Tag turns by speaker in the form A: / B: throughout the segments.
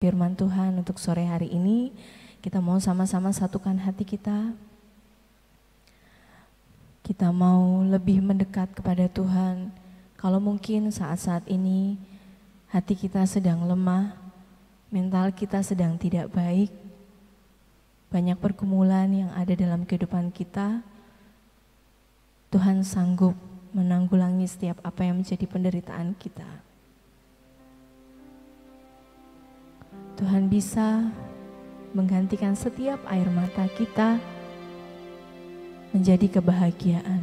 A: firman Tuhan untuk sore hari ini. Kita mau sama-sama satukan hati kita. Kita mau lebih mendekat kepada Tuhan. Kalau mungkin saat-saat ini hati kita sedang lemah, mental kita sedang tidak baik, banyak pergumulan yang ada dalam kehidupan kita, Tuhan sanggup menanggulangi setiap apa yang menjadi penderitaan kita. Tuhan bisa menggantikan setiap air mata kita menjadi kebahagiaan.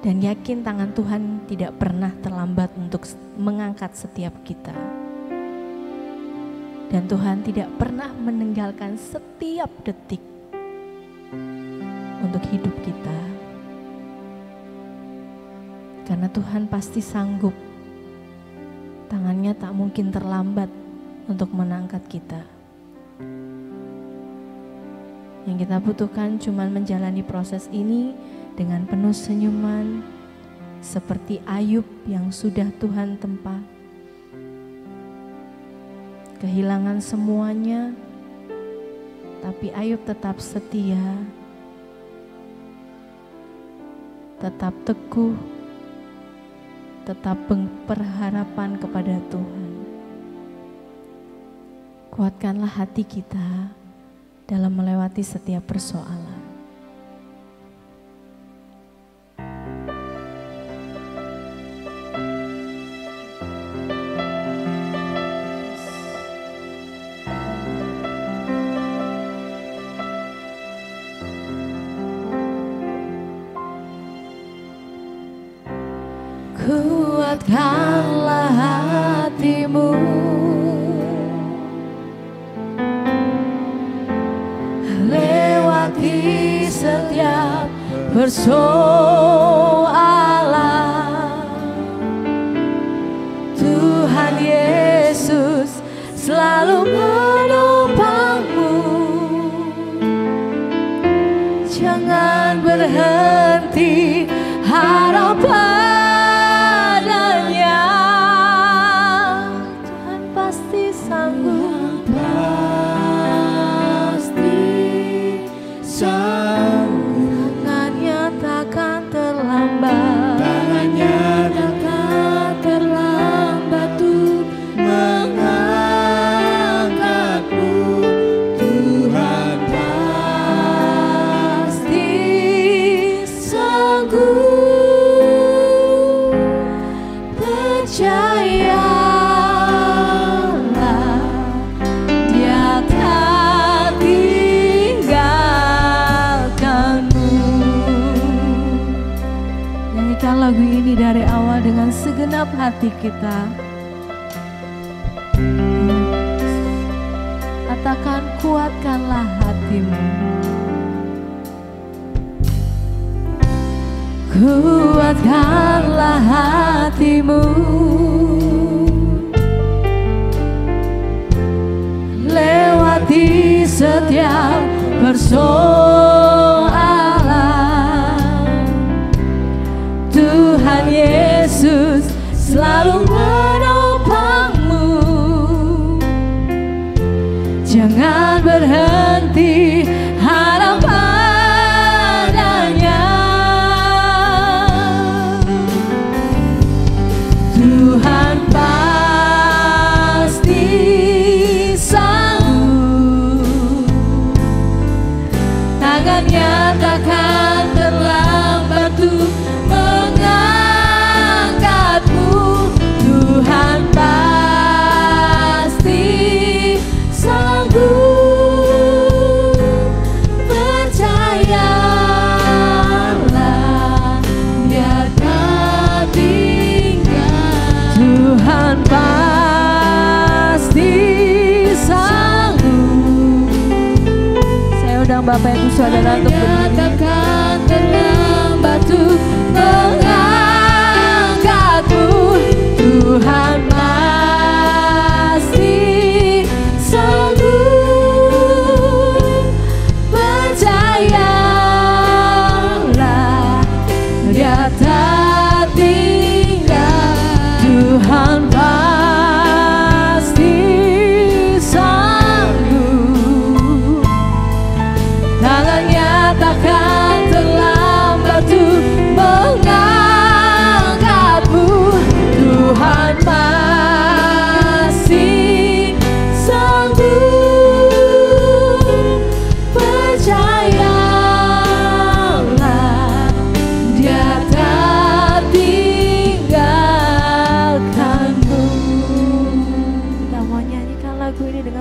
A: Dan yakin tangan Tuhan tidak pernah terlambat untuk mengangkat setiap kita. Dan Tuhan tidak pernah meninggalkan setiap detik untuk hidup kita. Karena Tuhan pasti sanggup. Tangannya tak mungkin terlambat untuk mengangkat kita. Yang kita butuhkan cuma menjalani proses ini dengan penuh senyuman, seperti Ayub yang sudah Tuhan tempa. Kehilangan semuanya, tapi Ayub tetap setia, tetap teguh, tetap berharapan kepada Tuhan. Kuatkanlah hati kita dalam melewati setiap persoalan. Kuatkanlah hatimu, lewati setiap persoalan. Tuhan Yesus selalu menopangmu. Jangan berhenti harap padanya. Tuhan pasti sanggup. Tangannya takkan terlambat. Tangannya takkan terlambat untuk mengangkatmu. Tuhan pasti sanggup. Percayalah, Dia tak tinggalkanmu. Nyanyikan lagu ini dari awal dengan segenap hati kita. Katakan, kuatkanlah hatimu. Kuatkanlah hatimu, lewati setiap persoalan. Tuhan Yesus selalu menopangmu. Jangan berhenti harap padanya. Tuhan pasti sanggup. Tangannya takkan terlambat untuk mengangkatmu. Tuhan pasti sanggup. Percayalah, Dia tak tinggal. Tuhan pasti sanggup. Saya undang Bapak Ibu Saudara untuk berdiri. Takkan terlambat untuk mengangkatmu. Tuhan pasti sanggup. Percayalah, Dia tak tinggal. Tuhan pasti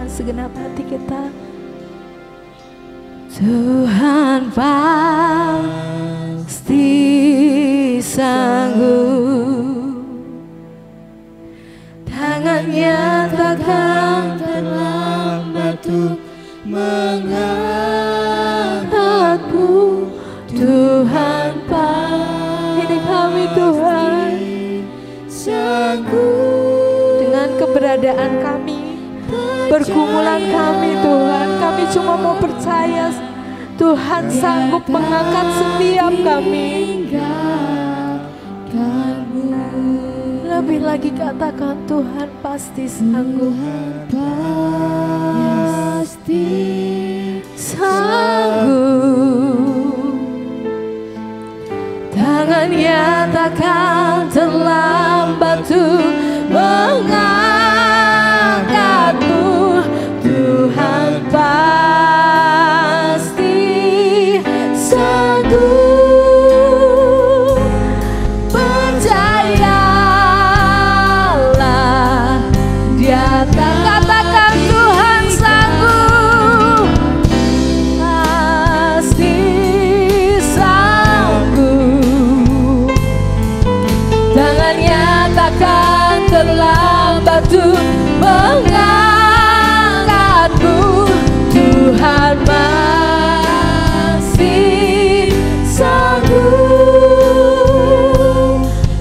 A: segenap hati kita. Tuhan pasti sanggup, tangannya takkan terlambat untuk mengangkatmu. Tuhan pasti, ini kami Tuhan, sanggup. Dengan keberadaan kami, pergumulan kami Tuhan, kami cuma mau percaya Tuhan sanggup mengangkat setiap kami. Lebih lagi katakan Tuhan pasti sanggup. Pasti sanggup, tangannya takkan terlambat untuk mengangkatmu. Tuhan pasti sanggup, percayalah Dia katakan Tuhan sanggup, pasti sanggup, tangannya takkan terlambat untuk mengangkatmu. Tuhan masih sanggup,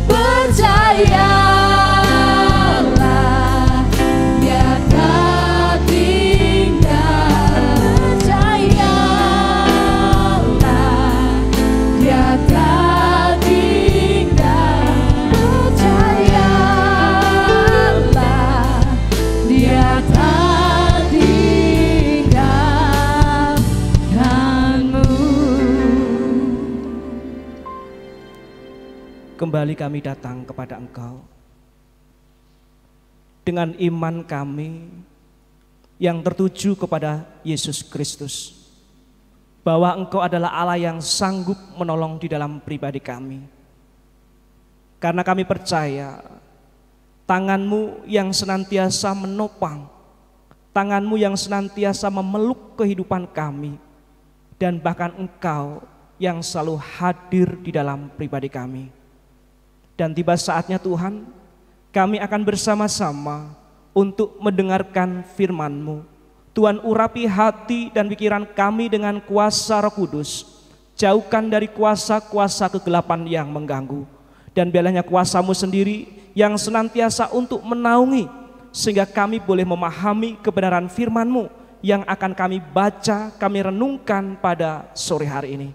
A: percayalah Dia tak tinggal, percayalah Dia tak tinggal, percayalah Dia tak tinggalkanmu.
B: Kembali kami datang kepada Engkau dengan iman kami yang tertuju kepada Yesus Kristus, bahwa Engkau adalah Allah yang sanggup menolong di dalam pribadi kami. Karena kami percaya tangan-Mu yang senantiasa menopang, tangan-Mu yang senantiasa memeluk kehidupan kami, dan bahkan Engkau yang selalu hadir di dalam pribadi kami. Dan tiba saatnya Tuhan, kami akan bersama-sama untuk mendengarkan firman-Mu. Tuhan, urapi hati dan pikiran kami dengan kuasa Roh Kudus. Jauhkan dari kuasa-kuasa kegelapan yang mengganggu. Dan biarlah kuasa-Mu sendiri yang senantiasa untuk menaungi, sehingga kami boleh memahami kebenaran firman-Mu yang akan kami baca, kami renungkan pada sore hari ini.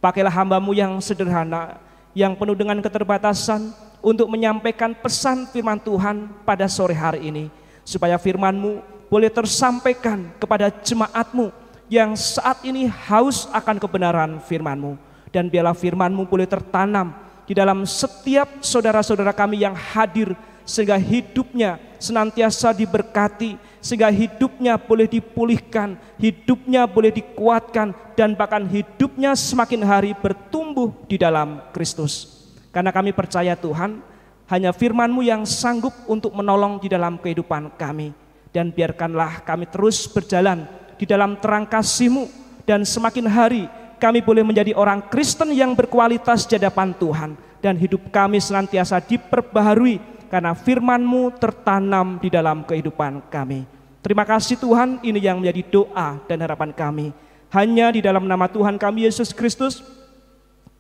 B: Pakailah hamba-Mu yang sederhana, yang penuh dengan keterbatasan, untuk menyampaikan pesan firman Tuhan pada sore hari ini, supaya firman-Mu boleh tersampaikan kepada jemaat-Mu yang saat ini haus akan kebenaran firman-Mu. Dan biarlah firman-Mu boleh tertanam di dalam setiap saudara-saudara kami yang hadir, sehingga hidupnya senantiasa diberkati, sehingga hidupnya boleh dipulihkan, hidupnya boleh dikuatkan, dan bahkan hidupnya semakin hari bertumbuh di dalam Kristus. Karena kami percaya Tuhan, hanya firman-Mu yang sanggup untuk menolong di dalam kehidupan kami. Dan biarkanlah kami terus berjalan di dalam terang kasih-Mu, dan semakin hari kami boleh menjadi orang Kristen yang berkualitas di hadapan Tuhan, dan hidup kami senantiasa diperbaharui karena firman-Mu tertanam di dalam kehidupan kami. Terima kasih Tuhan, ini yang menjadi doa dan harapan kami. Hanya di dalam nama Tuhan kami Yesus Kristus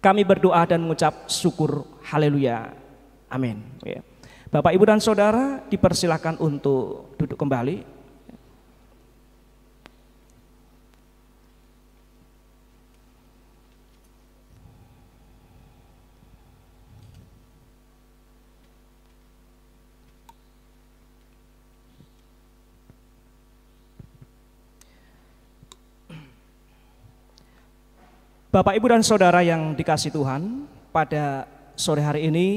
B: kami berdoa dan mengucap syukur. Haleluya. Amin. Bapak, Ibu, dan Saudara dipersilakan untuk duduk kembali. Bapak, Ibu, dan Saudara yang dikasihi Tuhan, pada sore hari ini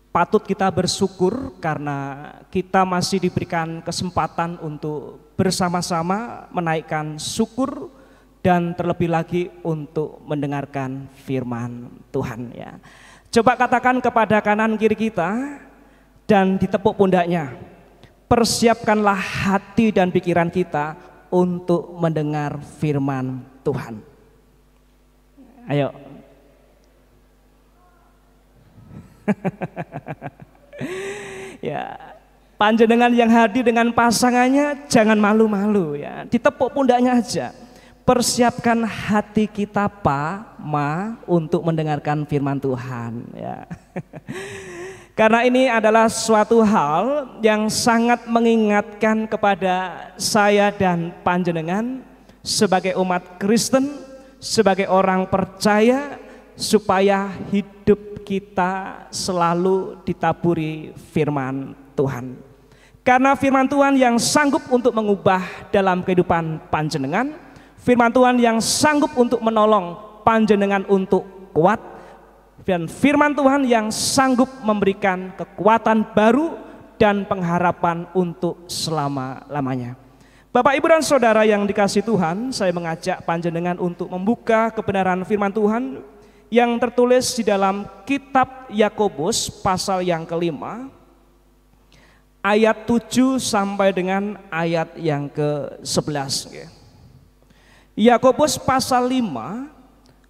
B: patut kita bersyukur karena kita masih diberikan kesempatan untuk bersama-sama menaikkan syukur dan terlebih lagi untuk mendengarkan firman Tuhan. Ya. Coba katakan kepada kanan kiri kita dan ditepuk pundaknya, persiapkanlah hati dan pikiran kita untuk mendengar firman Tuhan. Ayo. Ya, panjenengan yang hadir dengan pasangannya jangan malu-malu ya, ditepuk pundaknya aja. Persiapkan hati kita Pak, Ma, untuk mendengarkan firman Tuhan ya. Karena ini adalah suatu hal yang sangat mengingatkan kepada saya dan panjenengan sebagai umat Kristen, sebagai orang percaya, supaya hidup kita selalu ditaburi firman Tuhan. Karena firman Tuhan yang sanggup untuk mengubah dalam kehidupan panjenengan, firman Tuhan yang sanggup untuk menolong panjenengan untuk kuat, dan firman Tuhan yang sanggup memberikan kekuatan baru dan pengharapan untuk selama-lamanya. Bapak, Ibu, dan Saudara yang dikasihi Tuhan, saya mengajak panjenengan untuk membuka kebenaran firman Tuhan yang tertulis di dalam kitab Yakobus pasal yang kelima, ayat 7 sampai dengan ayat yang ke-11. Yakobus pasal 5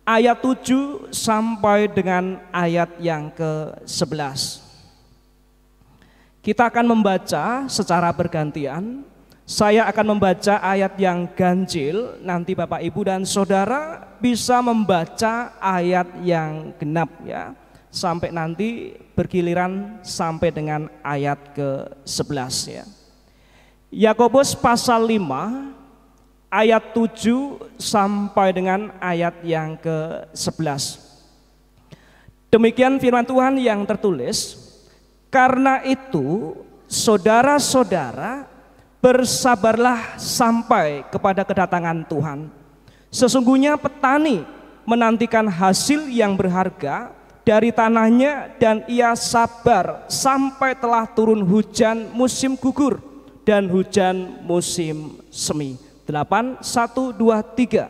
B: ayat 7 sampai dengan ayat yang ke-11. Kita akan membaca secara bergantian. Saya akan membaca ayat yang ganjil, nanti Bapak, Ibu, dan Saudara bisa membaca ayat yang genap ya, sampai nanti bergiliran sampai dengan ayat ke-11 ya. Yakobus pasal 5 ayat 7 sampai dengan ayat yang ke-11. Demikian firman Tuhan yang tertulis, karena itu saudara-saudara, bersabarlah sampai kepada kedatangan Tuhan. Sesungguhnya petani menantikan hasil yang berharga dari tanahnya, dan ia sabar sampai telah turun hujan musim gugur dan hujan musim semi. 8, 1, 2, 3.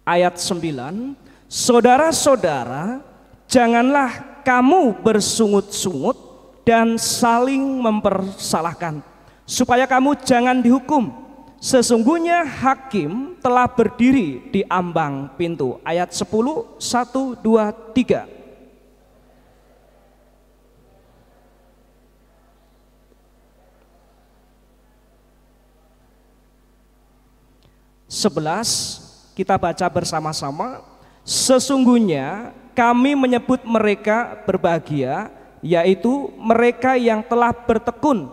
B: Ayat 9, saudara-saudara, janganlah kamu bersungut-sungut dan saling mempersalahkan, supaya kamu jangan dihukum. Sesungguhnya hakim telah berdiri di ambang pintu. Ayat 10, 1, 2, 3. Kita baca bersama-sama. Sesungguhnya kami menyebut mereka berbahagia, yaitu mereka yang telah bertekun.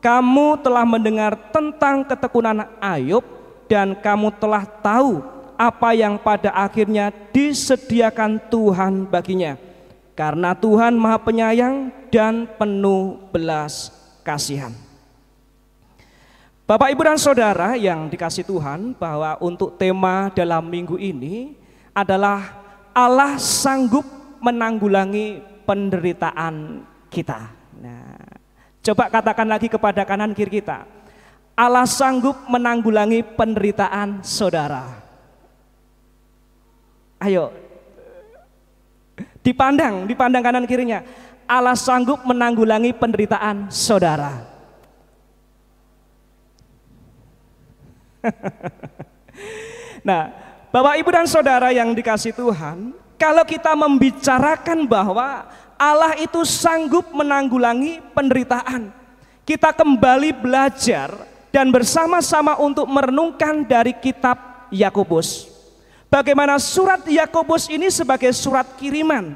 B: Kamu telah mendengar tentang ketekunan Ayub, dan kamu telah tahu apa yang pada akhirnya disediakan Tuhan baginya. Karena Tuhan Maha Penyayang dan penuh belas kasihan. Bapak, Ibu, dan Saudara yang dikasihi Tuhan, bahwa untuk tema dalam minggu ini adalah Allah sanggup menanggulangi penderitaan kita. Nah, coba katakan lagi kepada kanan kiri kita, Allah sanggup menanggulangi penderitaan saudara. Ayo, dipandang kanan kirinya, Allah sanggup menanggulangi penderitaan saudara. Nah, Bapak, Ibu, dan Saudara yang dikasihi Tuhan, kalau kita membicarakan bahwa Allah itu sanggup menanggulangi penderitaan, kita kembali belajar dan bersama-sama untuk merenungkan dari kitab Yakobus. Bagaimana surat Yakobus ini sebagai surat kiriman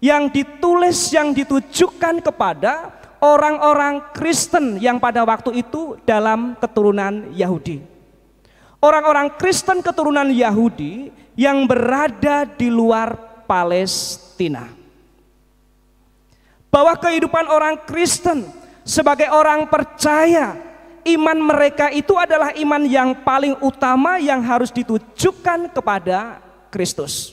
B: yang ditulis, yang ditujukan kepada orang-orang Kristen yang pada waktu itu dalam keturunan Yahudi. Orang-orang Kristen keturunan Yahudi yang berada di luar Palestina. Bahwa kehidupan orang Kristen sebagai orang percaya, iman mereka itu adalah iman yang paling utama yang harus ditujukan kepada Kristus.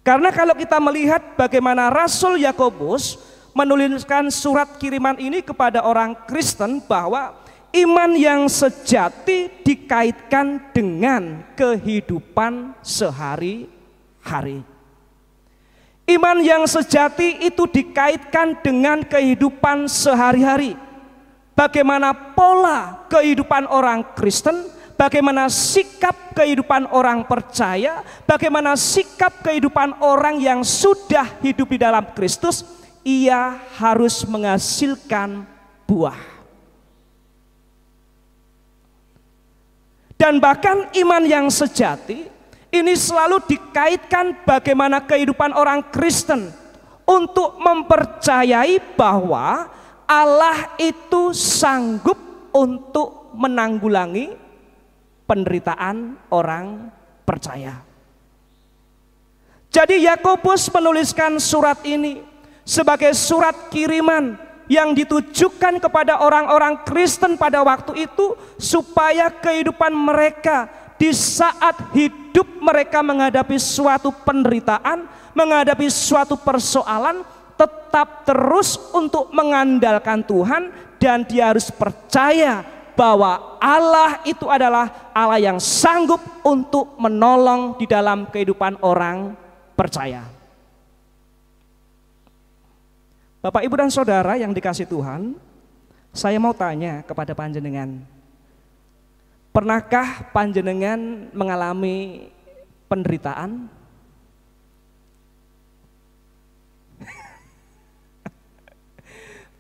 B: Karena kalau kita melihat bagaimana Rasul Yakobus menuliskan surat kiriman ini kepada orang Kristen, bahwa iman yang sejati dikaitkan dengan kehidupan sehari-hari. hari. Iman yang sejati itu dikaitkan dengan kehidupan sehari-hari. Bagaimana pola kehidupan orang Kristen, bagaimana sikap kehidupan orang percaya, bagaimana sikap kehidupan orang yang sudah hidup di dalam Kristus, ia harus menghasilkan buah. Dan bahkan iman yang sejati ini selalu dikaitkan bagaimana kehidupan orang Kristen untuk mempercayai bahwa Allah itu sanggup untuk menanggulangi penderitaan orang percaya. Jadi Yakobus menuliskan surat ini sebagai surat kiriman yang ditujukan kepada orang-orang Kristen pada waktu itu, supaya kehidupan mereka di saat hidup mereka menghadapi suatu penderitaan, menghadapi suatu persoalan, tetap terus untuk mengandalkan Tuhan, dan dia harus percaya bahwa Allah itu adalah Allah yang sanggup untuk menolong di dalam kehidupan orang percaya. Bapak, Ibu, dan Saudara yang dikasihi Tuhan, saya mau tanya kepada panjenengan, pernahkah panjenengan mengalami penderitaan?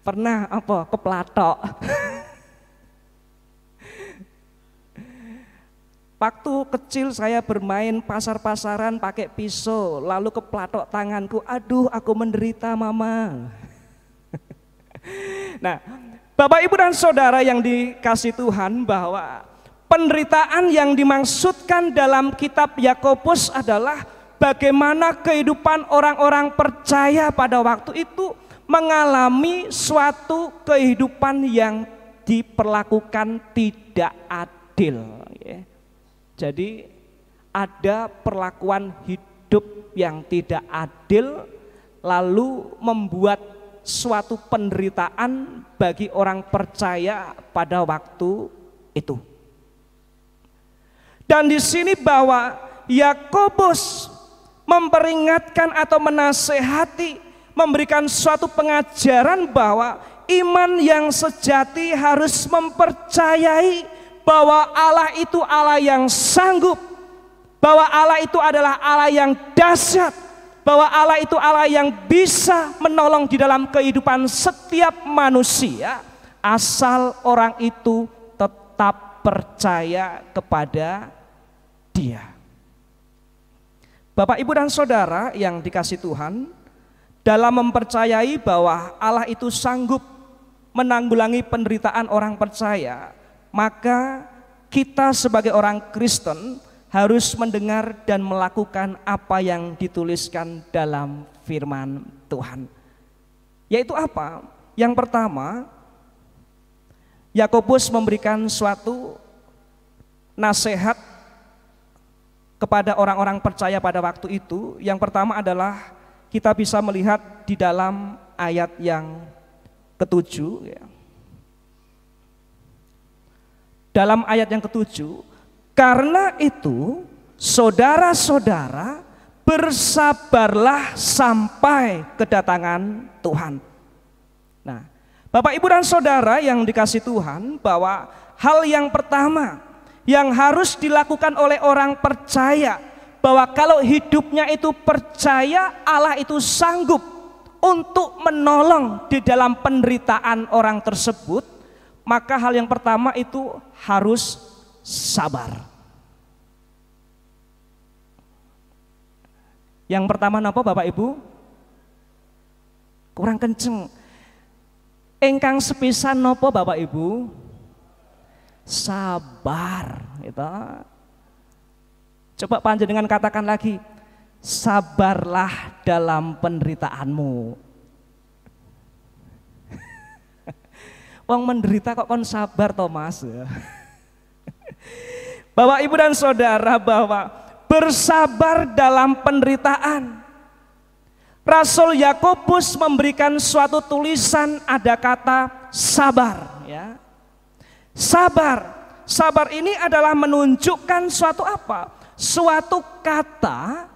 B: Pernah apa? Keplatok. Waktu kecil saya bermain pasar-pasaran pakai pisau, lalu keplatok tanganku. Aduh, aku menderita, Mama. Nah, Bapak, Ibu, dan Saudara yang dikasihi Tuhan, bahwa penderitaan yang dimaksudkan dalam kitab Yakobus adalah bagaimana kehidupan orang-orang percaya pada waktu itu mengalami suatu kehidupan yang diperlakukan tidak adil. Jadi ada perlakuan hidup yang tidak adil, lalu membuat suatu penderitaan bagi orang percaya pada waktu itu. Dan di sini bahwa Yakobus memperingatkan atau menasehati, memberikan suatu pengajaran bahwa iman yang sejati harus mempercayai bahwa Allah itu Allah yang sanggup, bahwa Allah itu adalah Allah yang dahsyat, bahwa Allah itu Allah yang bisa menolong di dalam kehidupan setiap manusia, asal orang itu tetap percaya kepada Dia. Bapak, Ibu, dan Saudara yang dikasihi Tuhan, dalam mempercayai bahwa Allah itu sanggup menanggulangi penderitaan orang percaya, maka kita sebagai orang Kristen harus mendengar dan melakukan apa yang dituliskan dalam firman Tuhan. Yaitu apa? Yang pertama, Yakobus memberikan suatu nasihat kepada orang-orang percaya pada waktu itu. Yang pertama adalah kita bisa melihat di dalam ayat yang ke-7, ya. Dalam ayat yang ke-7, karena itu saudara-saudara bersabarlah sampai kedatangan Tuhan. Nah, Bapak, Ibu, dan Saudara yang dikasihi Tuhan, bahwa hal yang pertama yang harus dilakukan oleh orang percaya, bahwa kalau hidupnya itu percaya Allah itu sanggup untuk menolong di dalam penderitaan orang tersebut, maka hal yang pertama itu harus sabar. Yang pertama napa, Bapak, Ibu? Kurang kenceng. Engkang sepisan napa, Bapak, Ibu? Sabar, gitu. Coba panjenengan katakan lagi, sabarlah dalam penderitaanmu. Wong menderita kok kon sabar, Thomas. Bapak, Ibu, dan Saudara, bahwa bersabar dalam penderitaan. Rasul Yakobus memberikan suatu tulisan, ada kata sabar, ya. Sabar. Sabar ini adalah menunjukkan suatu apa? Suatu kata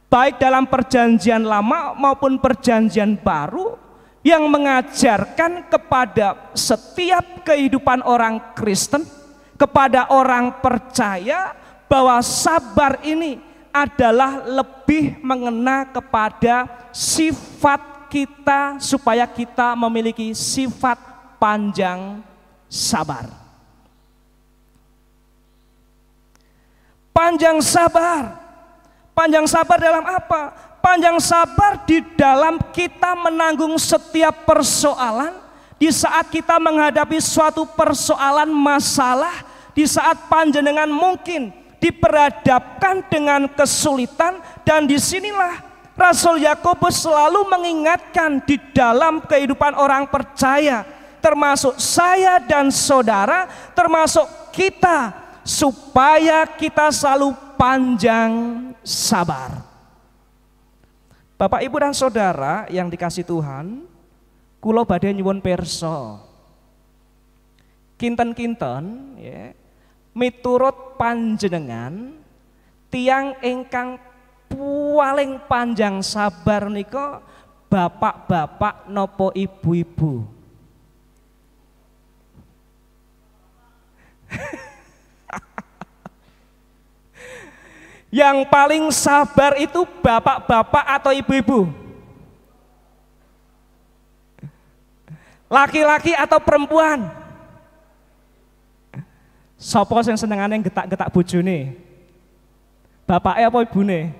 B: baik dalam perjanjian lama maupun perjanjian baru, yang mengajarkan kepada setiap kehidupan orang Kristen, kepada orang percaya, bahwa sabar ini adalah lebih mengena kepada sifat kita, supaya kita memiliki sifat panjang sabar. Panjang sabar. Panjang sabar dalam apa? Panjang sabar di dalam kita menanggung setiap persoalan. Di saat kita menghadapi suatu persoalan masalah, di saat panjenengan mungkin diperhadapkan dengan kesulitan, dan disinilah Rasul Yakobus selalu mengingatkan di dalam kehidupan orang percaya, termasuk saya dan saudara, termasuk kita, supaya kita selalu panjang sabar. Bapak, Ibu, dan Saudara yang dikasih Tuhan, kula badhe nyuwun pirsa. Kinten-kinten ya, miturut panjenengan tiang ingkang paling panjang sabar nika bapak-bapak nopo ibu-ibu? Yang paling sabar itu bapak-bapak atau ibu-ibu? Laki-laki atau perempuan? Sopo sing senengane getak-getak bojone? Bapake apa ibune?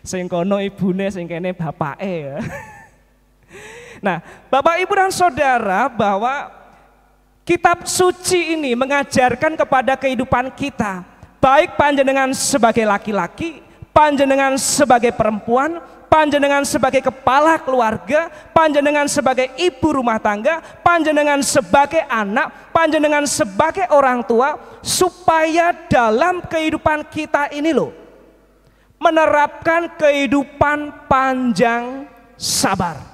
B: Sing kono ibune, sing kene bapake ya. Nah, Bapak, Ibu, dan Saudara, bahwa kitab suci ini mengajarkan kepada kehidupan kita, baik panjenengan sebagai laki-laki, panjenengan sebagai perempuan, panjenengan sebagai kepala keluarga, panjenengan sebagai ibu rumah tangga, panjenengan sebagai anak, panjenengan sebagai orang tua, supaya dalam kehidupan kita ini loh, menerapkan kehidupan panjang sabar.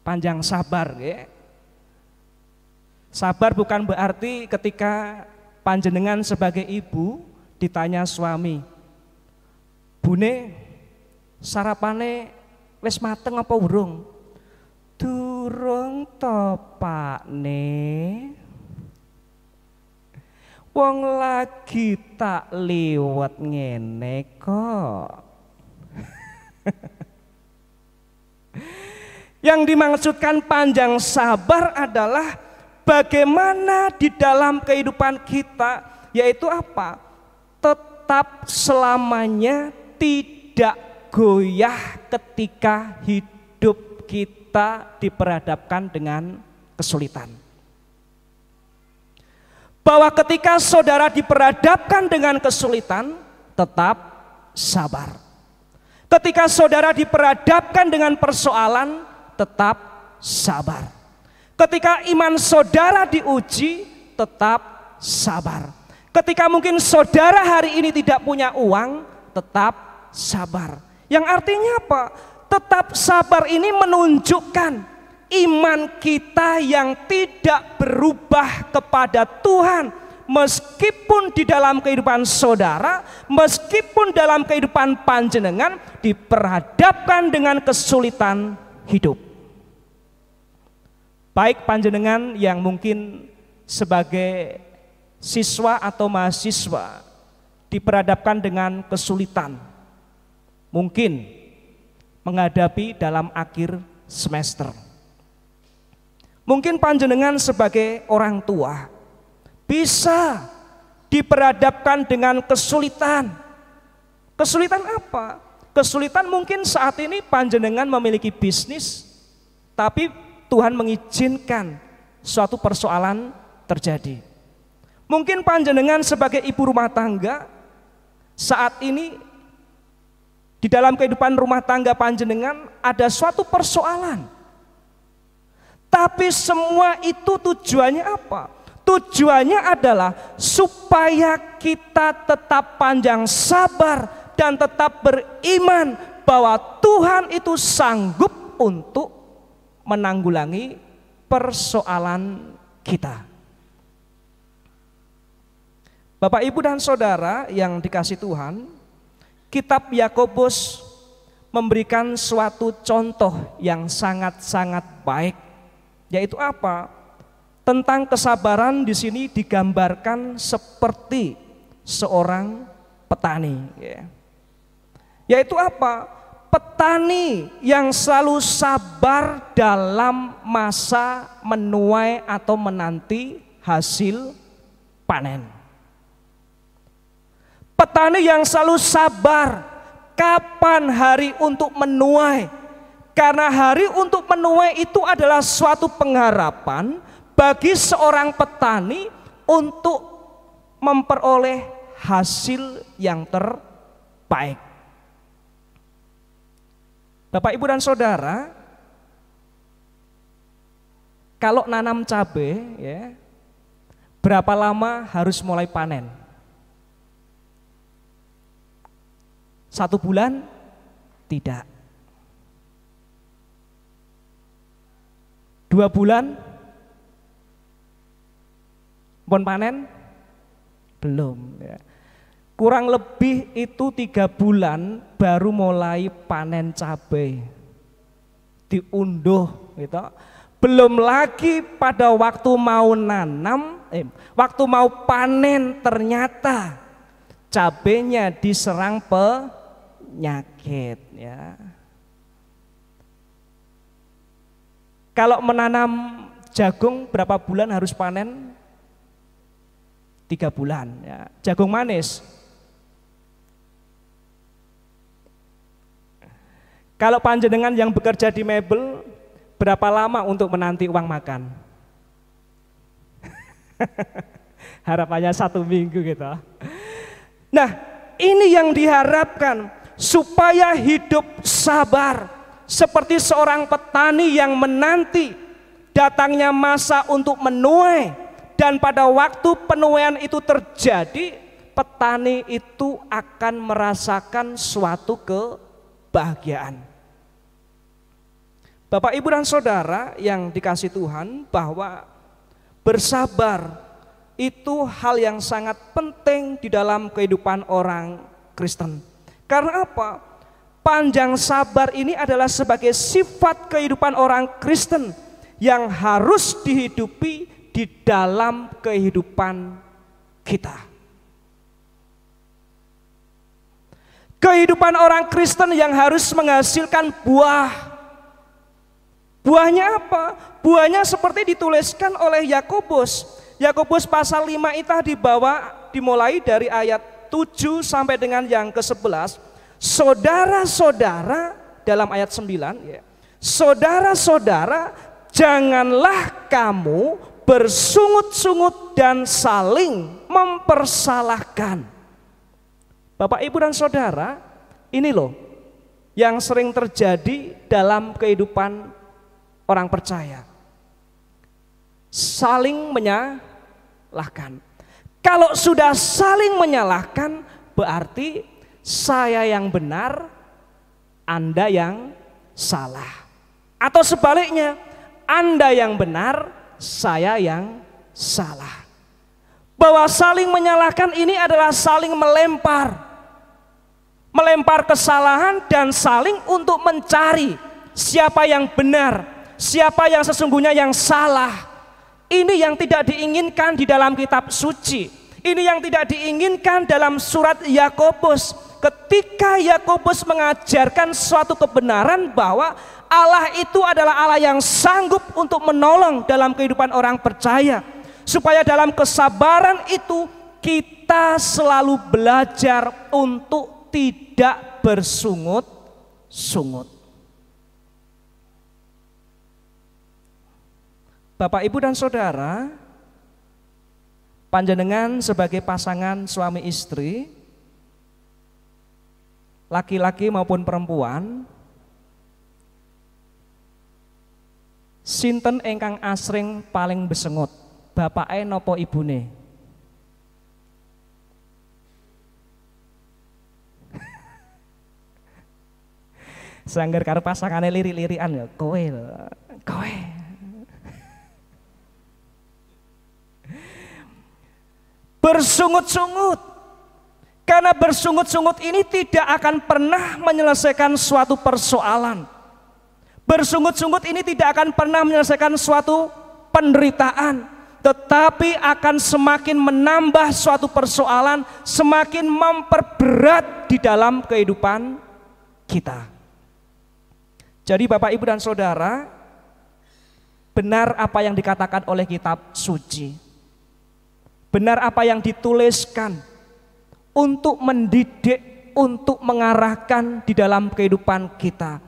B: Panjang sabar ya. Sabar bukan berarti ketika panjenengan sebagai ibu ditanya suami, "Bune, sarapane wis mateng apa urung?" "Durung to, Pakne. Wong lagi tak liwet ngene kok." Yang dimaksudkan panjang sabar adalah bagaimana di dalam kehidupan kita, yaitu apa? Tetap selamanya tidak goyah ketika hidup kita diperhadapkan dengan kesulitan. Bahwa ketika saudara diperhadapkan dengan kesulitan, tetap sabar. Ketika saudara diperhadapkan dengan persoalan, tetap sabar. Ketika iman saudara diuji, tetap sabar. Ketika mungkin saudara hari ini tidak punya uang, tetap sabar. Yang artinya apa? Tetap sabar ini menunjukkan iman kita yang tidak berubah kepada Tuhan. Meskipun di dalam kehidupan saudara, meskipun dalam kehidupan panjenengan diperhadapkan dengan kesulitan hidup. Baik panjenengan yang mungkin sebagai siswa atau mahasiswa diperhadapkan dengan kesulitan, mungkin menghadapi dalam akhir semester. Mungkin panjenengan sebagai orang tua bisa diperhadapkan dengan kesulitan. Kesulitan apa? Kesulitan mungkin saat ini panjenengan memiliki bisnis, tapi Tuhan mengizinkan suatu persoalan terjadi. Mungkin panjenengan sebagai ibu rumah tangga, saat ini di dalam kehidupan rumah tangga panjenengan ada suatu persoalan. Tapi semua itu tujuannya apa? Tujuannya adalah supaya kita tetap panjang sabar dan tetap beriman bahwa Tuhan itu sanggup untuk menanggulangi persoalan kita. Bapak, Ibu, dan Saudara yang dikasihi Tuhan, kitab Yakobus memberikan suatu contoh yang sangat-sangat baik, yaitu apa? Tentang kesabaran di sini digambarkan seperti seorang petani, yaitu apa? Petani yang selalu sabar dalam masa menuai atau menanti hasil panen. Petani yang selalu sabar kapan hari untuk menuai. Karena hari untuk menuai itu adalah suatu pengharapan bagi seorang petani untuk memperoleh hasil yang terbaik. Bapak, Ibu, dan Saudara, kalau nanam cabai, berapa lama harus mulai panen? 1 bulan? Tidak. 2 bulan? Pun panen? Belum. Kurang lebih itu 3 bulan baru mulai panen cabai. Diunduh gitu. Belum lagi pada waktu mau nanam, waktu mau panen ternyata cabainya diserang penyakit, ya. Kalau menanam jagung berapa bulan harus panen? 3 bulan, ya. Jagung manis. Kalau panjenengan yang bekerja di mebel, berapa lama untuk menanti uang makan? Harapannya 1 minggu gitu. Nah, ini yang diharapkan supaya hidup sabar seperti seorang petani yang menanti datangnya masa untuk menuai, dan pada waktu penuaian itu terjadi, petani itu akan merasakan suatu kebahagiaan. Bapak, Ibu, dan Saudara yang dikasihi Tuhan, bahwa bersabar itu hal yang sangat penting di dalam kehidupan orang Kristen. Karena apa? Panjang sabar ini adalah sebagai sifat kehidupan orang Kristen yang harus dihidupi di dalam kehidupan kita. Kehidupan orang Kristen yang harus menghasilkan buah. Buahnya apa? Buahnya seperti dituliskan oleh Yakobus. Yakobus pasal 5 itu dimulai dari ayat 7 sampai dengan yang ke-11. Saudara-saudara, dalam ayat 9, ya. Saudara-saudara, janganlah kamu bersungut-sungut dan saling mempersalahkan. Bapak, Ibu, dan Saudara, ini loh yang sering terjadi dalam kehidupan orang percaya. Saling menyalahkan. Kalau sudah saling menyalahkan, berarti saya yang benar, Anda yang salah. Atau sebaliknya, Anda yang benar, saya yang salah. Bahwa saling menyalahkan ini adalah saling melempar kesalahan dan saling untuk mencari siapa yang benar, siapa yang sesungguhnya yang salah. Ini yang tidak diinginkan di dalam kitab suci. Ini yang tidak diinginkan dalam surat Yakobus. Ketika Yakobus mengajarkan suatu kebenaran bahwa Allah itu adalah Allah yang sanggup untuk menolong dalam kehidupan orang percaya. Supaya dalam kesabaran itu kita selalu belajar untuk tidak bersungut-sungut. Bapak, Ibu, dan Saudara, panjenengan sebagai pasangan suami istri, laki-laki maupun perempuan, sinten ingkang asring paling besengut, bapake nopo ibune? Sangger karo pasangane lirik-lirikan ya, kowe. bersungut-sungut. Karena bersungut-sungut ini tidak akan pernah menyelesaikan suatu persoalan. Bersungut-sungut ini tidak akan pernah menyelesaikan suatu penderitaan, tetapi akan semakin menambah suatu persoalan, semakin memperberat di dalam kehidupan kita. Jadi Bapak, Ibu, dan Saudara, benar apa yang dikatakan oleh kitab suci. Benar apa yang dituliskan untuk mendidik, untuk mengarahkan di dalam kehidupan kita,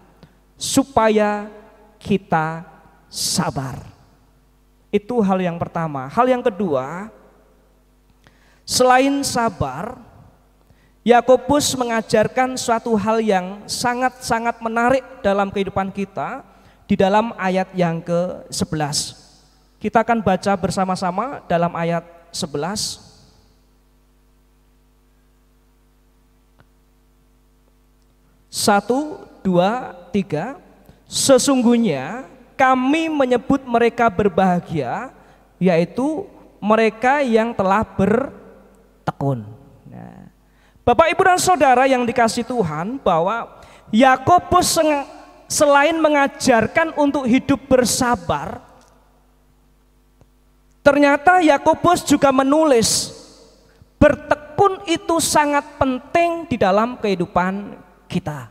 B: supaya kita sabar. Itu hal yang pertama. Hal yang kedua, selain sabar, Yakobus mengajarkan suatu hal yang sangat-sangat menarik dalam kehidupan kita di dalam ayat yang ke-11. Kita akan baca bersama-sama dalam ayat 11. Satu, dua, tiga. Sesungguhnya kami menyebut mereka berbahagia, yaitu mereka yang telah bertekun. Nah, Bapak, Ibu, dan Saudara yang dikasihi Tuhan, bahwa Yakobus selain mengajarkan untuk hidup bersabar, ternyata Yakobus juga menulis bertekun itu sangat penting di dalam kehidupan kita.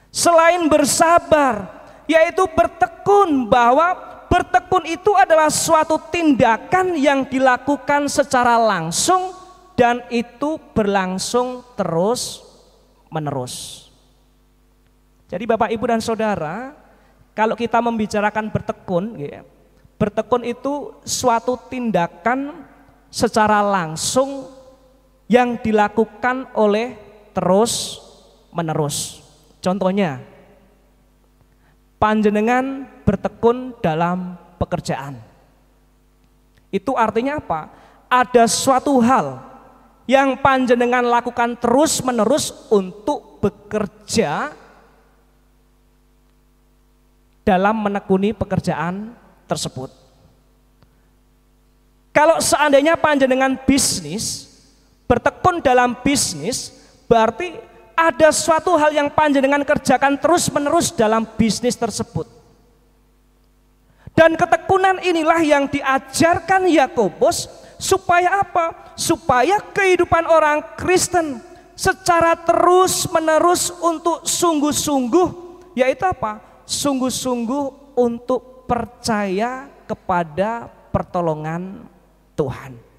B: Selain bersabar, yaitu bertekun, bahwa bertekun itu adalah suatu tindakan yang dilakukan secara langsung dan itu berlangsung terus menerus. Jadi Bapak, Ibu, dan Saudara, kalau kita membicarakan bertekun, bertekun itu suatu tindakan secara langsung yang dilakukan oleh terus menerus. Contohnya, panjenengan bertekun dalam pekerjaan. Itu artinya apa? Ada suatu hal yang panjenengan lakukan terus menerus untuk bekerja dalam menekuni pekerjaan tersebut. Kalau seandainya panjenengan bisnis, bertekun dalam bisnis, berarti ada suatu hal yang panjenengan kerjakan terus menerus dalam bisnis tersebut. Dan ketekunan inilah yang diajarkan Yakobus, supaya apa? Supaya kehidupan orang Kristen secara terus menerus untuk sungguh-sungguh, yaitu apa? Sungguh-sungguh untuk percaya kepada pertolongan Tuhan.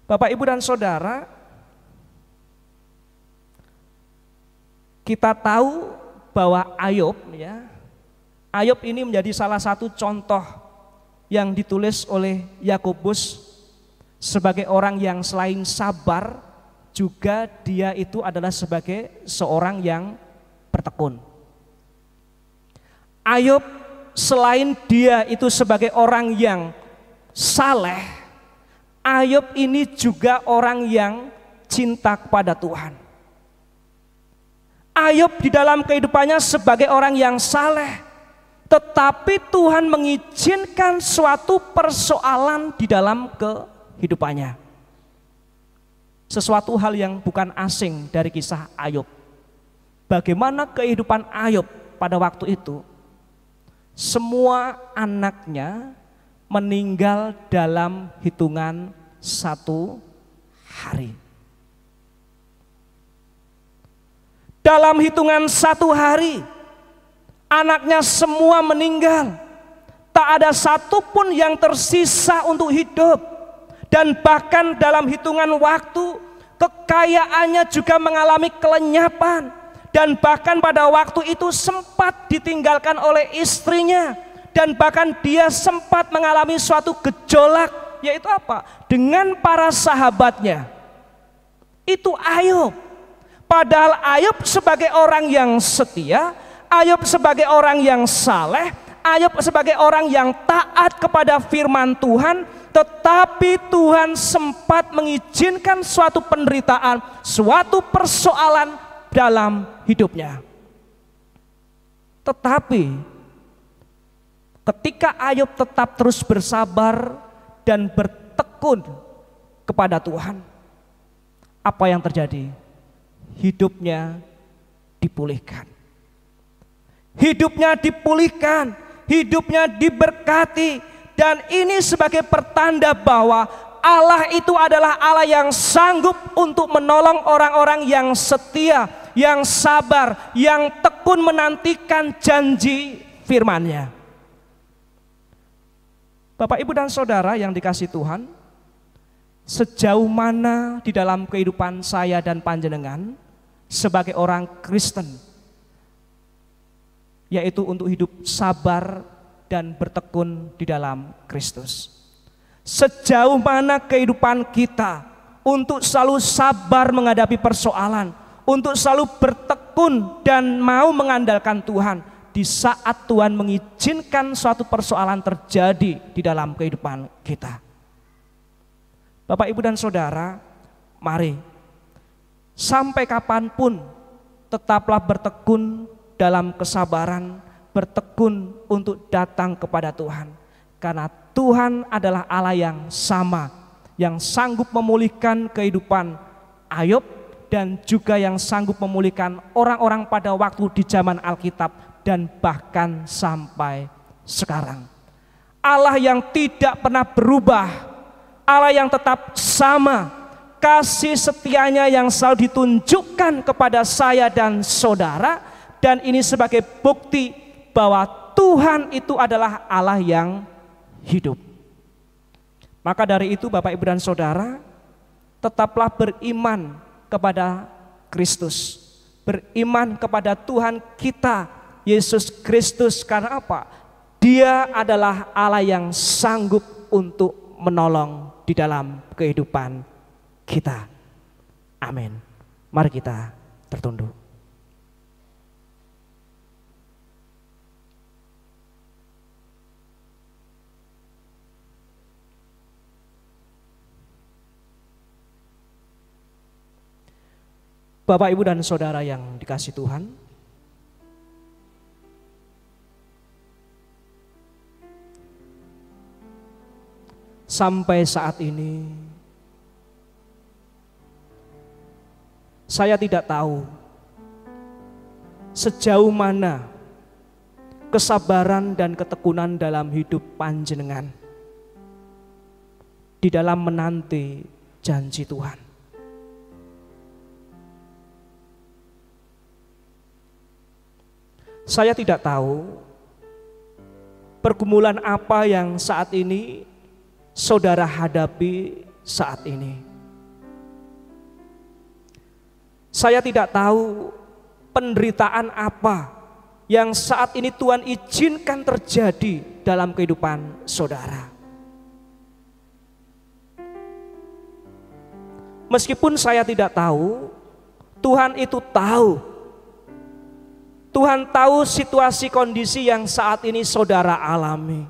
B: Bapak, Ibu, dan Saudara, kita tahu bahwa Ayub ini menjadi salah satu contoh yang ditulis oleh Yakobus sebagai orang yang selain sabar, juga dia itu adalah sebagai seorang yang bertekun. Ayub selain dia itu sebagai orang yang saleh, Ayub ini juga orang yang cinta kepada Tuhan. Ayub di dalam kehidupannya sebagai orang yang saleh, tetapi Tuhan mengizinkan suatu persoalan di dalam kehidupannya. Sesuatu hal yang bukan asing dari kisah Ayub. Bagaimana kehidupan Ayub pada waktu itu? Semua anaknya meninggal dalam hitungan 1 hari. Dalam hitungan 1 hari, anaknya semua meninggal. Tak ada satupun yang tersisa untuk hidup. Dan bahkan dalam hitungan waktu, kekayaannya juga mengalami kelenyapan. Dan bahkan pada waktu itu sempat ditinggalkan oleh istrinya. Dan bahkan dia sempat mengalami suatu gejolak, yaitu apa? Dengan para sahabatnya. Itu Ayub. Padahal Ayub sebagai orang yang setia, Ayub sebagai orang yang saleh, Ayub sebagai orang yang taat kepada firman Tuhan, tetapi Tuhan sempat mengizinkan suatu penderitaan, suatu persoalan dalam hidupnya. Tetapi Ketika Ayub tetap terus bersabar dan bertekun kepada Tuhan, apa yang terjadi? Hidupnya dipulihkan. Hidupnya dipulihkan, hidupnya diberkati. Dan ini sebagai pertanda bahwa Allah itu adalah Allah yang sanggup untuk menolong orang-orang yang setia, yang sabar, yang tekun menantikan janji firman-Nya. Bapak, Ibu, dan Saudara yang dikasihi Tuhan, sejauh mana di dalam kehidupan saya dan panjenengan sebagai orang Kristen, yaitu untuk hidup sabar dan bertekun di dalam Kristus. Sejauh mana kehidupan kita untuk selalu sabar menghadapi persoalan, untuk selalu bertekun dan mau mengandalkan Tuhan di saat Tuhan mengizinkan suatu persoalan terjadi di dalam kehidupan kita. Bapak, Ibu, dan Saudara, mari sampai kapanpun tetaplah bertekun dalam kesabaran, bertekun untuk datang kepada Tuhan. Karena Tuhan adalah Allah yang sama, yang sanggup memulihkan kehidupan Ayub dan juga yang sanggup memulihkan orang-orang pada waktu di zaman Alkitab dan bahkan sampai sekarang. Allah yang tidak pernah berubah, Allah yang tetap sama, kasih setianya yang selalu ditunjukkan kepada saya dan saudara, dan ini sebagai bukti bahwa Tuhan itu adalah Allah yang hidup. Maka dari itu Bapak, Ibu, dan Saudara, tetaplah beriman kepada Kristus, beriman kepada Tuhan kita Yesus Kristus. Karena apa? Dia adalah Allah yang sanggup untuk menolong di dalam kehidupan kita. Amin. Mari kita tertunduk. Bapak, Ibu, dan Saudara yang dikasihi Tuhan, sampai saat ini saya tidak tahu sejauh mana kesabaran dan ketekunan dalam hidup panjenengan di dalam menanti janji Tuhan. Saya tidak tahu pergumulan apa yang saat ini saudara hadapi saat ini. Saya tidak tahu penderitaan apa yang saat ini Tuhan izinkan terjadi dalam kehidupan saudara. Meskipun saya tidak tahu, Tuhan itu tahu. Tuhan tahu situasi kondisi yang saat ini saudara alami.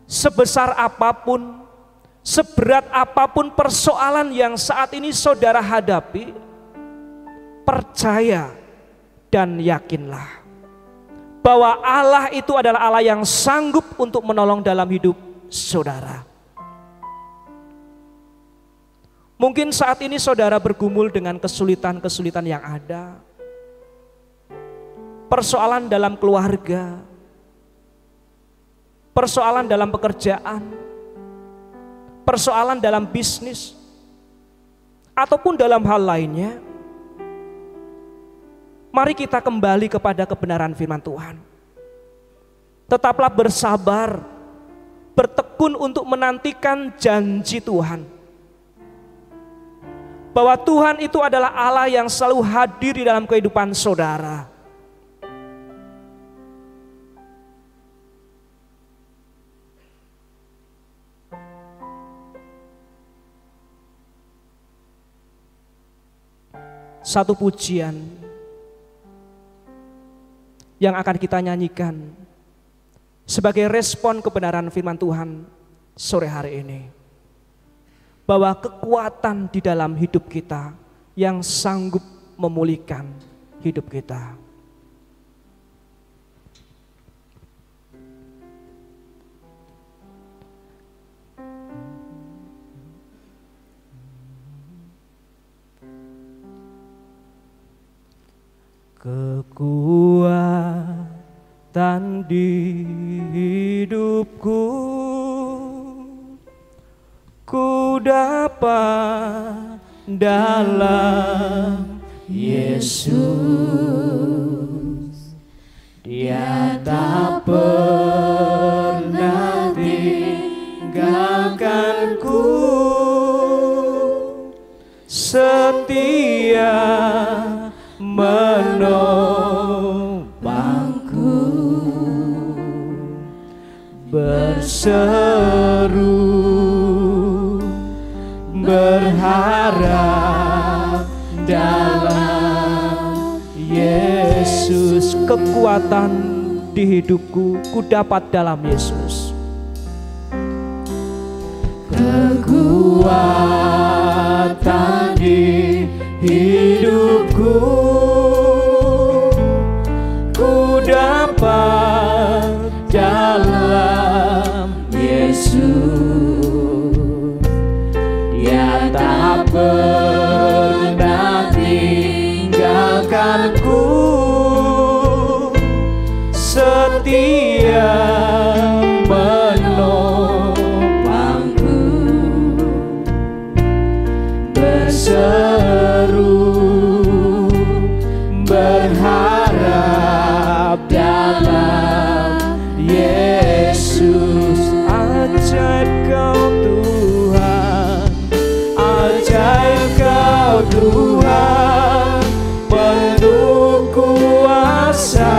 B: Sebesar apapun, seberat apapun persoalan yang saat ini saudara hadapi, percaya dan yakinlah bahwa Allah itu adalah Allah yang sanggup untuk menolong dalam hidup saudara. Mungkin saat ini saudara bergumul dengan kesulitan-kesulitan yang ada. Persoalan dalam keluarga, persoalan dalam pekerjaan, persoalan dalam bisnis, ataupun dalam hal lainnya. Mari kita kembali kepada kebenaran firman Tuhan. Tetaplah bersabar, bertekun untuk menantikan janji Tuhan. Bahwa Tuhan itu adalah Allah yang selalu hadir di dalam kehidupan saudara. Satu pujian yang akan kita nyanyikan sebagai respon kebenaran firman Tuhan sore hari ini, bahwa kekuatan di dalam hidup kita yang sanggup memulihkan hidup kita. kekuatan di hidupku, ku dapat dalam Yesus. Dia tak pernah tinggalkanku, setia menopangku, berseru berharap dalam Yesus. Kekuatan di hidupku ku dapat dalam Yesus. Kekuatan di hidupku, ku dapat dalam Yesus. Dia tak pernah tinggalkanku, setia menopangku, berseru berharap dalam Yesus. Ajaib Kau Tuhan, ajaib Kau Tuhan, penuh kuasa,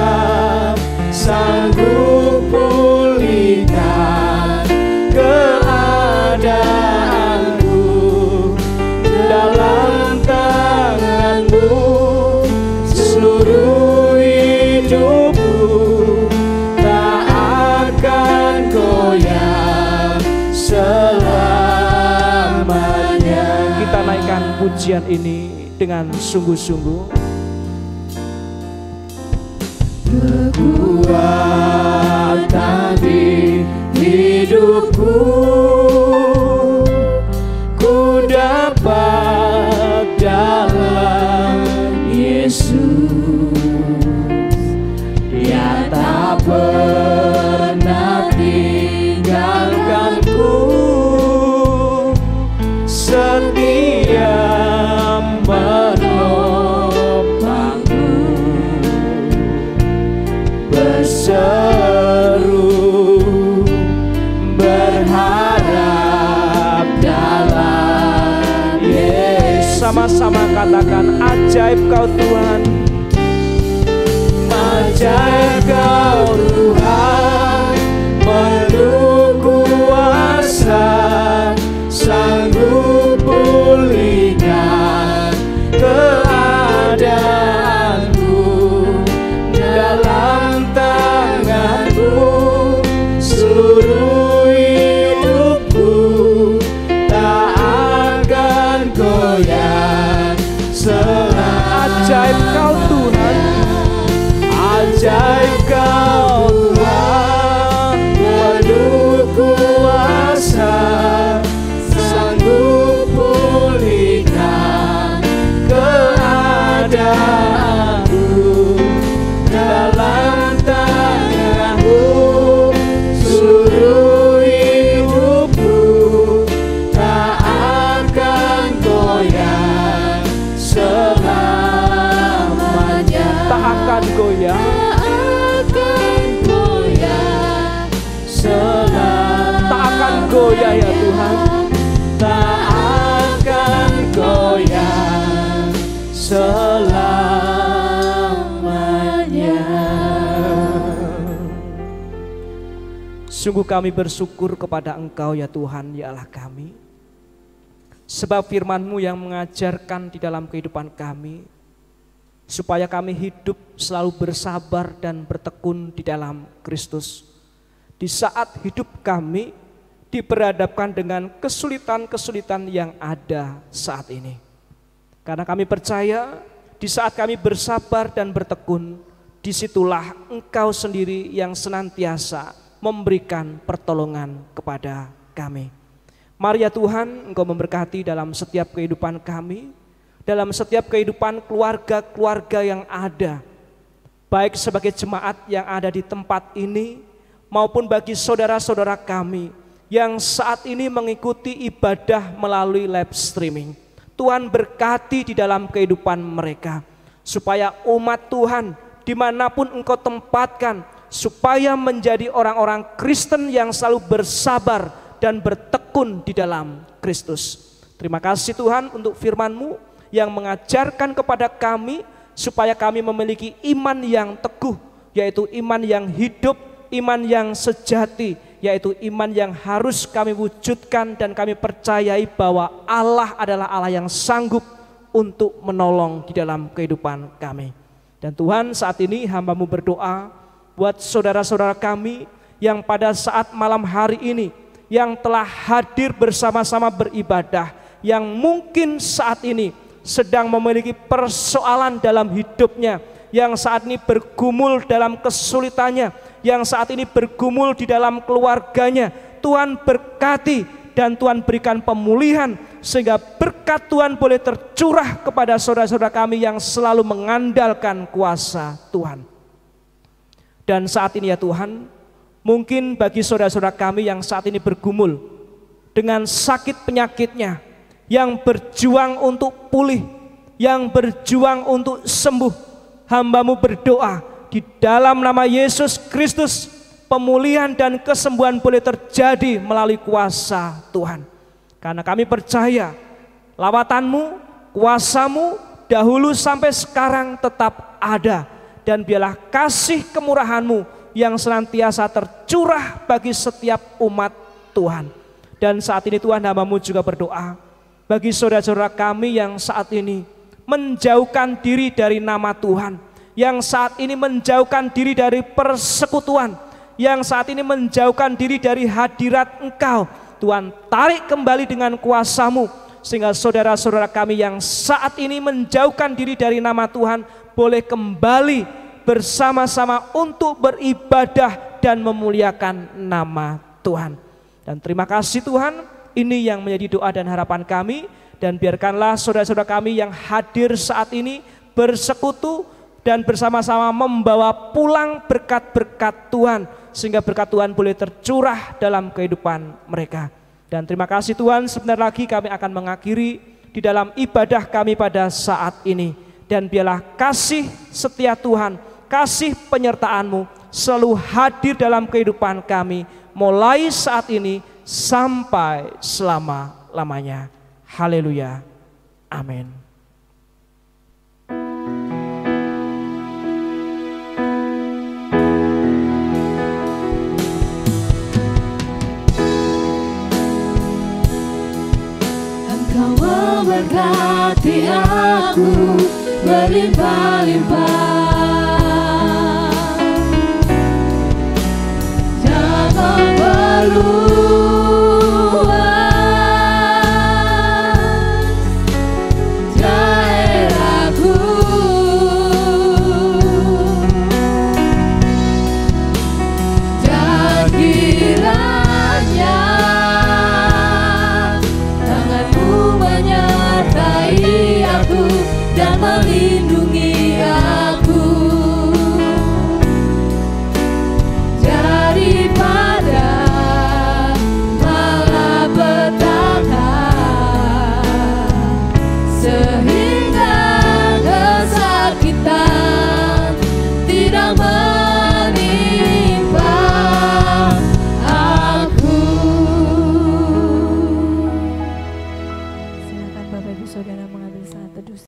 B: sanggup pulihkan keadaanku, dalam tangan-Mu seluruh hidupku tak akan goyah selamanya. Kita naikkan pujian ini dengan sungguh-sungguh. Kekuatan di hidupku, ku dapat dalam Yesus. Dia tak pernah tinggalkanku, setia menopangku, berseru berharap dalam Yesus. Sama-sama katakan, ajaib Kau Tuhan, ajaib Kau Tuhan, penuh kuasa, sanggup pulihkan keadaanku, dalam tangan-Mu seluruh hidupku tak akan goyah selamanya. Ajaib Kau Tuhan, ajaib Kau Tuhan, penuh kuasa, sanggup pulihkan keadaanku, dalam tangan-Mu seluruh hidupku tak akan goyah selamanya. Tak akan goyah, tak akan goyah ya Tuhan, tak akan goyah selamanya. Sungguh kami bersyukur kepada Engkau ya Tuhan, ya Allah kami, sebab firman-Mu yang mengajarkan di dalam kehidupan kami, supaya kami hidup selalu bersabar dan bertekun di dalam Kristus. Di saat hidup kami diperhadapkan dengan kesulitan-kesulitan yang ada saat ini. Karena kami percaya di saat kami bersabar dan bertekun, disitulah Engkau sendiri yang senantiasa memberikan pertolongan kepada kami. Mari ya Tuhan, Engkau memberkati dalam setiap kehidupan kami, dalam setiap kehidupan keluarga-keluarga yang ada baik sebagai jemaat yang ada di tempat ini maupun bagi saudara-saudara kami yang saat ini mengikuti ibadah melalui live streaming. Tuhan berkati di dalam kehidupan mereka, supaya umat Tuhan dimanapun Engkau tempatkan, supaya menjadi orang-orang Kristen yang selalu bersabar dan bertekun di dalam Kristus. Terima kasih Tuhan untuk firman-Mu yang mengajarkan kepada kami supaya kami memiliki iman yang teguh, yaitu iman yang hidup, iman yang sejati, yaitu iman yang harus kami wujudkan dan kami percayai bahwa Allah adalah Allah yang sanggup untuk menolong di dalam kehidupan kami. Dan Tuhan, saat ini hamba-Mu berdoa buat saudara-saudara kami yang pada saat malam hari ini yang telah hadir bersama-sama beribadah, yang mungkin saat ini sedang memiliki persoalan dalam hidupnya, yang saat ini bergumul dalam kesulitannya, yang saat ini bergumul di dalam keluarganya. Tuhan berkati dan Tuhan berikan pemulihan, sehingga berkat Tuhan boleh tercurah kepada saudara-saudara kami yang selalu mengandalkan kuasa Tuhan. Dan saat ini ya Tuhan, mungkin bagi saudara-saudara kami yang saat ini bergumul dengan sakit penyakitnya, yang berjuang untuk pulih, yang berjuang untuk sembuh, hamba-Mu berdoa di dalam nama Yesus Kristus, pemulihan dan kesembuhan boleh terjadi melalui kuasa Tuhan. Karena kami percaya lawatan-Mu, kuasa-Mu dahulu sampai sekarang tetap ada. Dan biarlah kasih kemurahan-Mu yang senantiasa tercurah bagi setiap umat Tuhan. Dan saat ini Tuhan, hamba-Mu juga berdoa bagi saudara-saudara kami yang saat ini menjauhkan diri dari nama Tuhan, yang saat ini menjauhkan diri dari persekutuan, yang saat ini menjauhkan diri dari hadirat Engkau. Tuhan, tarik kembali dengan kuasa-Mu, sehingga saudara-saudara kami yang saat ini menjauhkan diri dari nama Tuhan boleh kembali bersama-sama untuk beribadah dan memuliakan nama Tuhan. Dan terima kasih Tuhan, ini yang menjadi doa dan harapan kami. Dan biarkanlah saudara-saudara kami yang hadir saat ini bersekutu dan bersama-sama membawa pulang berkat-berkat Tuhan, sehingga berkat Tuhan boleh tercurah dalam kehidupan mereka. Dan terima kasih Tuhan, sebentar lagi kami akan mengakhiri di dalam ibadah kami pada saat ini. Dan biarlah kasih setia Tuhan, kasih penyertaan-Mu selalu hadir dalam kehidupan kami, mulai saat ini sampai selama-lamanya. Haleluya. Amin.
C: Engkau memberkati aku berlimpah-limpah.